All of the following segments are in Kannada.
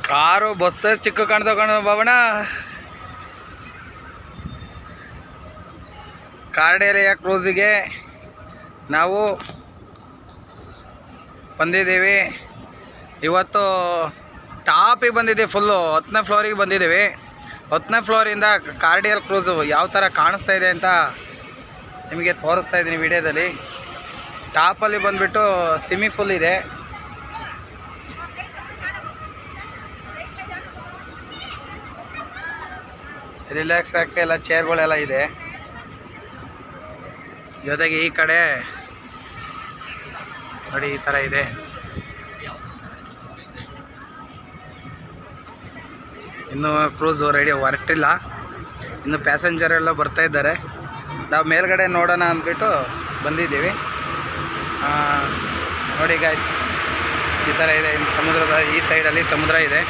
ಕಾರು ಬಸ್ ಚಿಕ್ಕ ಕಾಣ್ತಾವ ಬಾಬಣ್ಣ. ಕಾರ್ಡೇರಿಯಾ ಕ್ರೂಸಿಗೆ ನಾವು ಬಂದಿದ್ದೀವಿ. ಇವತ್ತು ಟಾಪಿಗೆ ಬಂದಿದ್ದೀವಿ, ಫುಲ್ಲು 10ನೇ ಫ್ಲೋರಿಗೆ ಬಂದಿದ್ದೀವಿ. 10ನೇ ಫ್ಲೋರಿಂದ ಕಾರ್ಡಿಯಲ್ ಕ್ರೂಸು ಯಾವ ಥರ ಕಾಣಿಸ್ತಾ ಇದೆ ಅಂತ ನಿಮಗೆ ತೋರಿಸ್ತಾ ಇದ್ದೀನಿ ವಿಡಿಯೋದಲ್ಲಿ. ಟಾಪಲ್ಲಿ ಬಂದುಬಿಟ್ಟು ಸ್ವಿಮ್ಮಿಂಗ್ ಫೂಲ್ ಇದೆ. ರಿಲ್ಯಾಕ್ಸ್ ಆಗೋಕ್ಕೆ ಎಲ್ಲ ಚೇರ್ಗಳೆಲ್ಲ ಇದೆ. ಜೊತೆಗೆ ಈ ಕಡೆ ನೋಡಿ ಈ ಥರ ಇದೆ. ಇನ್ನು ಕ್ರೂಸು ರೆಡಿ ಹೊರಟಿಲ್ಲ, ಇನ್ನು ಪ್ಯಾಸೆಂಜರ್ ಎಲ್ಲ ಬರ್ತಾ ಇದ್ದಾರೆ. ನಾವು ಮೇಲ್ಗಡೆ ನೋಡೋಣ ಅಂದ್ಬಿಟ್ಟು ಬಂದಿದ್ದೀವಿ. ನೋಡಿ ಗಾಯ್ಸ್, ಈ ಥರ ಇದೆ. ಇನ್ನು ಸಮುದ್ರದ ಈ ಸೈಡಲ್ಲಿ ಸಮುದ್ರ ಇದೆ.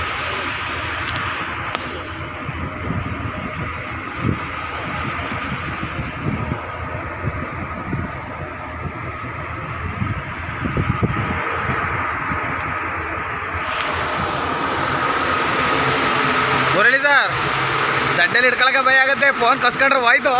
ಮುರಳಿ ಸರ್, ದಡ್ಡಲ್ಲಿ ಹಿಡ್ಕೊಳಕ್ಕೆ ಭಯ ಆಗುತ್ತೆ, ಫೋನ್ ಕಸ್ಕೊಂಡ್ರೆ ಹೋಯ್ತು.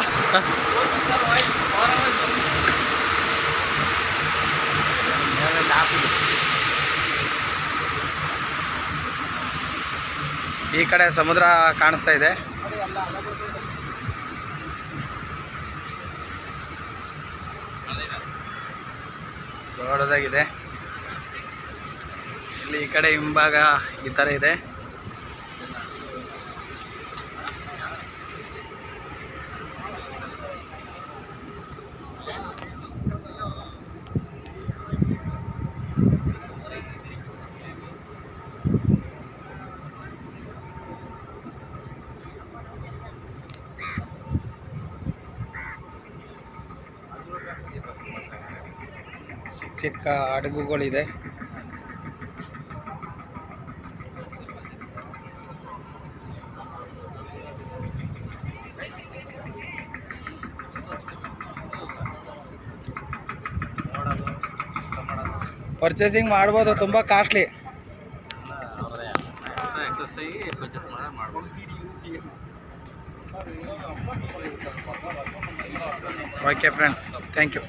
ಈ ಕಡೆ ಸಮುದ್ರ ಕಾಣಿಸ್ತಾ ಇದೆ. ದೊಡ್ಡದಾಗಿದೆ. ಇಲ್ಲಿ ಈ ಕಡೆ ಹಿಂಭಾಗ ಈ ಥರ ಇದೆ. ಚಿಕ್ಕ ಚಿಕ್ಕ ಹಡಗುಗಳಿದೆ. ಪರ್ಚೇಸಿಂಗ್ ಮಾಡ್ಬೋದು, ತುಂಬ costly. Okay friends, thank you.